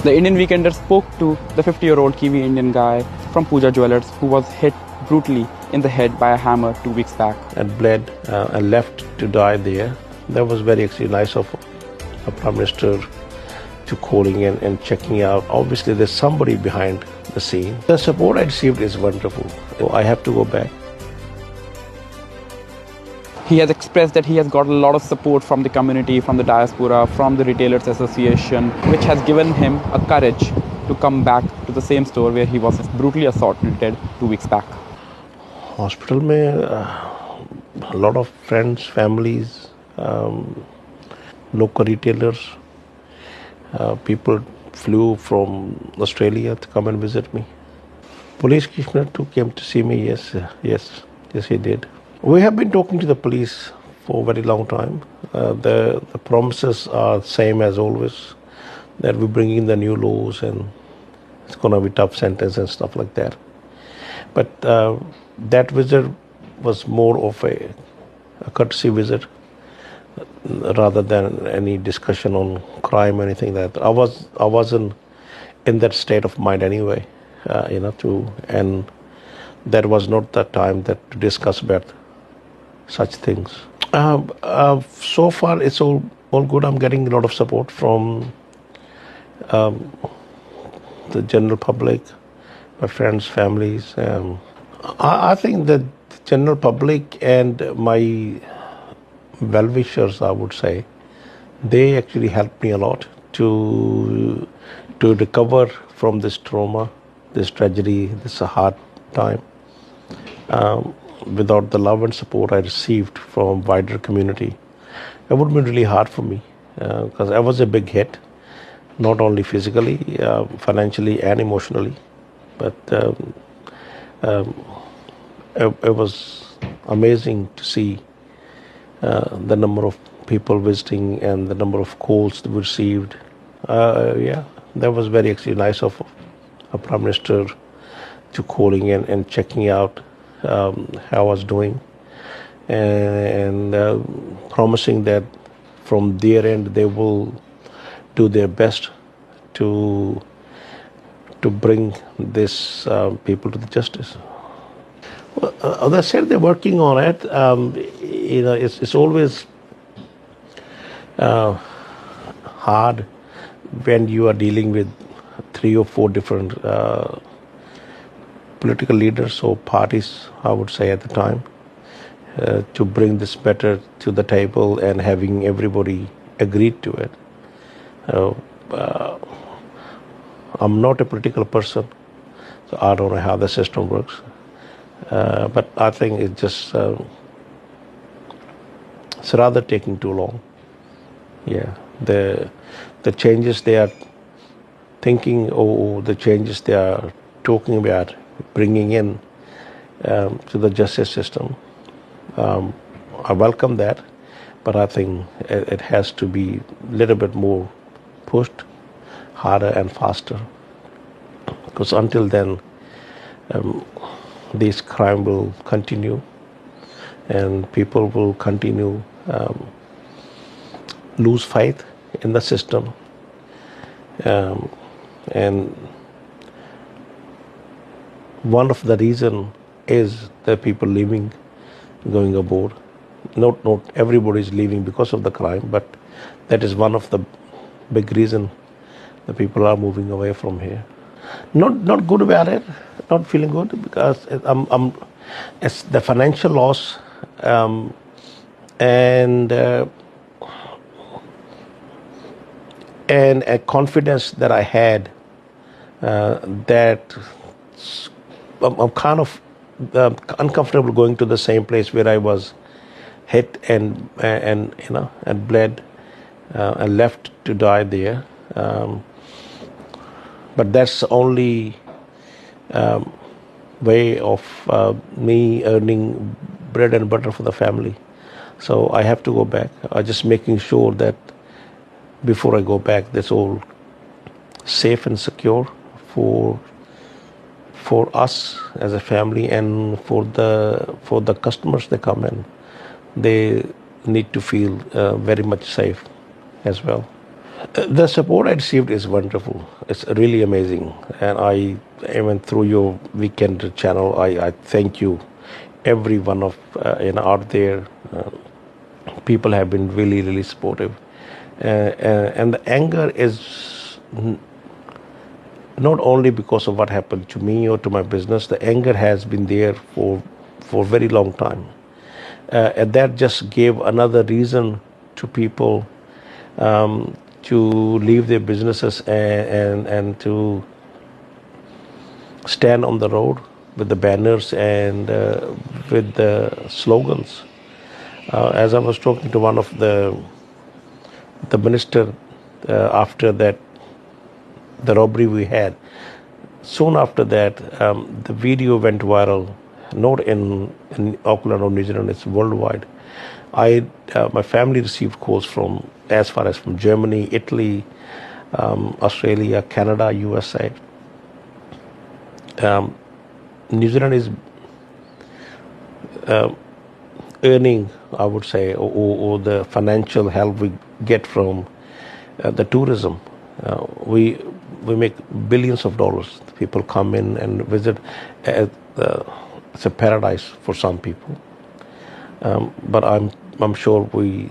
The Indian Weekender spoke to the 50-year-old Kiwi-Indian guy from Pooja Jewellers who was hit brutally in the head by a hammer 2 weeks back. And bled and left to die there. That was very actually nice of a Prime Minister to calling in and checking out. Obviously, there's somebody behind the scene. The support I received is wonderful. So I have to go back. He has expressed that he has got a lot of support from the community, from the diaspora, from the Retailers Association, which has given him a courage to come back to the same store where he was brutally assaulted 2 weeks back. Hospital mein a lot of friends, families, local retailers, people flew from Australia to come and visit me. Police commissioner too came to see me. Yes, he did. We have been talking to the police for a very long time. The promises are the same as always, that we're bringing the new laws and it's going to be tough sentence and stuff like that. But that visit was more of a courtesy visit rather than any discussion on crime or anything like that. I wasn't in that state of mind anyway, and that was not the time that to discuss about such things. So far, it's all good. I'm getting a lot of support from the general public, my friends, families. I think that the general public and my well-wishers, I would say, they actually helped me a lot to recover from this trauma, this tragedy, this hard time. Without the love and support I received from wider community, it would have been really hard for me because I was a big hit, not only physically, financially and emotionally, but it was amazing to see the number of people visiting and the number of calls we received. That was very actually nice of a Prime Minister to calling in and checking out how I was doing and promising that from their end they will do their best to bring this people to the justice. Well, as I said, they're working on it. It's always hard when you are dealing with 3 or 4 different political leaders or parties, I would say at the time, to bring this matter to the table and having everybody agreed to it. I'm not a political person, so I don't know how the system works. But I think it's rather taking too long. Yeah, the changes they are thinking or the changes they are talking about bringing in to the justice system, I welcome that, but I think it has to be a little bit more pushed, harder and faster, because until then this crime will continue and people will continue lose faith in the system, and one of the reason is the people leaving, going abroad. Not everybody is leaving because of the crime, but that is one of the big reason the people are moving away from here. Not good about it, not feeling good, because it's the financial loss and a confidence that I had that I'm kind of uncomfortable going to the same place where I was hit and bled and left to die there. But that's the only way of me earning bread and butter for the family. So I have to go back. I'm just making sure that before I go back, that's all safe and secure for us as a family and for the customers that come in. They need to feel very much safe as well. The support I received is wonderful. It's really amazing. And I, even through your weekend channel, I thank you, every one of out there. People have been really, really supportive. And the anger is not only because of what happened to me or to my business. The anger has been there for a very long time. And that just gave another reason to people to leave their businesses and to stand on the road with the banners and with the slogans. As I was talking to one of the minister after that, the robbery we had, soon after that, the video went viral, not in Auckland or New Zealand, it's worldwide. My family received calls from as far as from Germany, Italy, Australia, Canada, USA. New Zealand is earning, I would say, or the financial help we get from the tourism. We make billions of dollars. People come in and visit. It's a paradise for some people. But I'm sure we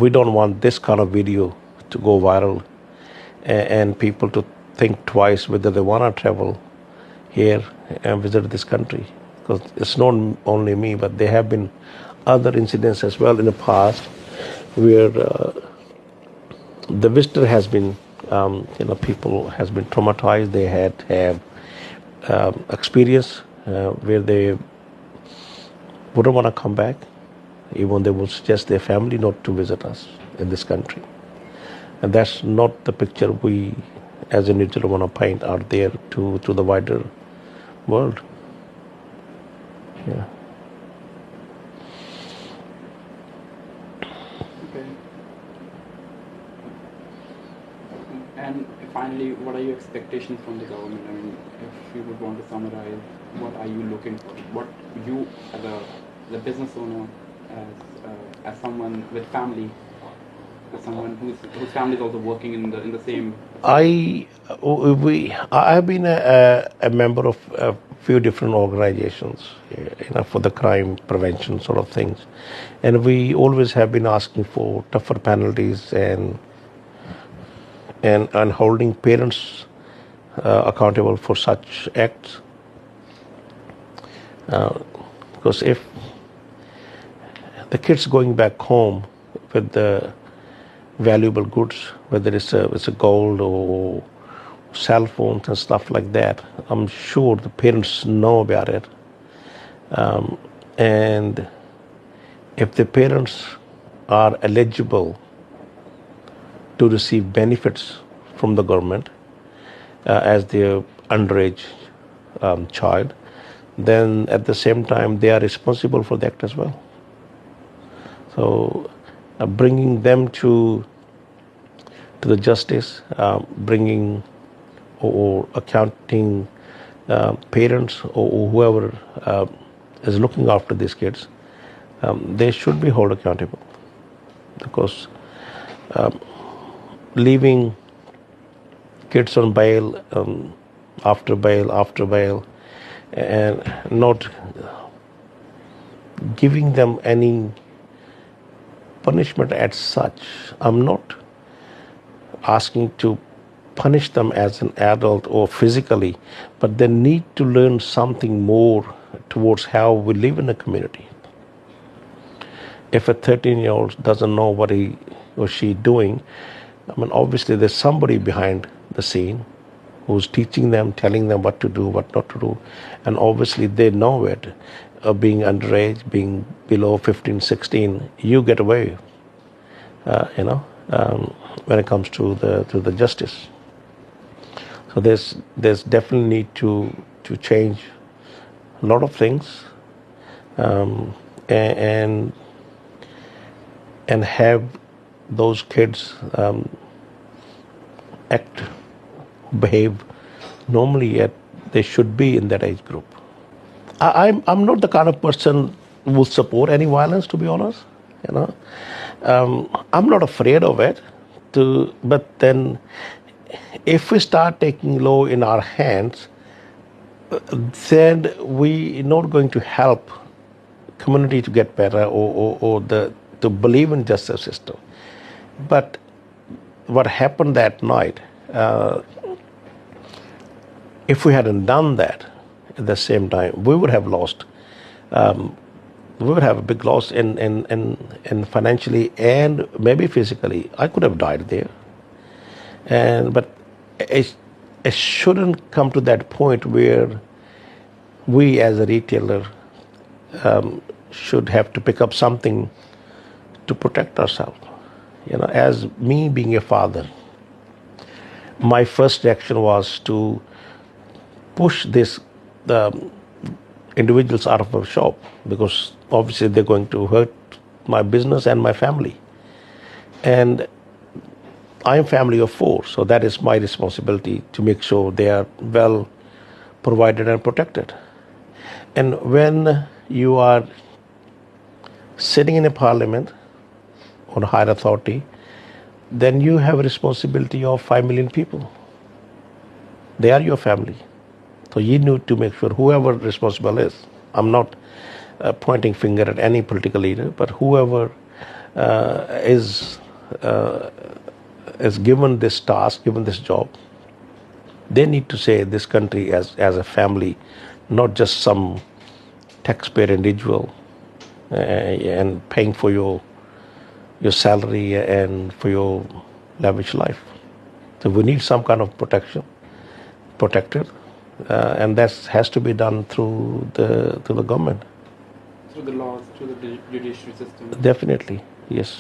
don't want this kind of video to go viral and people to think twice whether they want to travel here and visit this country. Because it's not only me, but there have been other incidents as well in the past where the visitor has been, people has been traumatized. They have experience where they wouldn't want to come back. Even they will suggest their family not to visit us in this country. And that's not the picture we as a New Zealand want to paint out there to the wider world. Yeah. Okay. And finally, what are your expectations from the government? I mean, if you would want to summarize, what are you looking for? What you, as a business owner, as someone with family, as someone whose family is also working in the same. I have been a member of a few different organizations, for the crime prevention sort of things, and we always have been asking for tougher penalties and holding parents accountable for such acts. Because if the kids going back home with the valuable goods, whether it's a gold or cell phones and stuff like that, I'm sure the parents know about it. And if the parents are eligible to receive benefits from the government as their underage child, then at the same time they are responsible for the act as well. So bringing them to the justice, bringing or accounting parents or whoever is looking after these kids, they should be held accountable. Because leaving kids on bail, after bail, and not giving them any punishment as such. I'm not asking to punish them as an adult or physically, but they need to learn something more towards how we live in a community. If a 13-year-old doesn't know what he or she doing, I mean, obviously there's somebody behind the scene who's teaching them, telling them what to do, what not to do, and obviously they know it. Being underage, being below 15, 16, you get away, when it comes to the justice. So there's definitely need to change a lot of things, and have those kids behave normally they should be in that age group. I'm not the kind of person who will support any violence, to be honest. I'm not afraid of it, But then, if we start taking law in our hands, then we not going to help community to get better or to believe in justice system. But what happened that night, if we hadn't done that at the same time, we would have lost. We would have a big loss in financially and maybe physically. I could have died there, but it shouldn't come to that point where we as a retailer should have to pick up something to protect ourselves. As me being a father, my first reaction was to push this individuals out of our shop, because obviously they're going to hurt my business and my family. And I'm family of 4, so that is my responsibility to make sure they are well provided and protected. And when you are sitting in a parliament on a higher authority, then you have a responsibility of 5 million people. They are your family. So you need to make sure whoever responsible is, I'm not pointing finger at any political leader, but whoever is given this task, given this job, they need to say this country as a family, not just some taxpayer individual and paying for your salary and for your lavish life. So we need some kind of protected, and that has to be done through the government. Through the laws, through the judiciary system. Definitely, yes.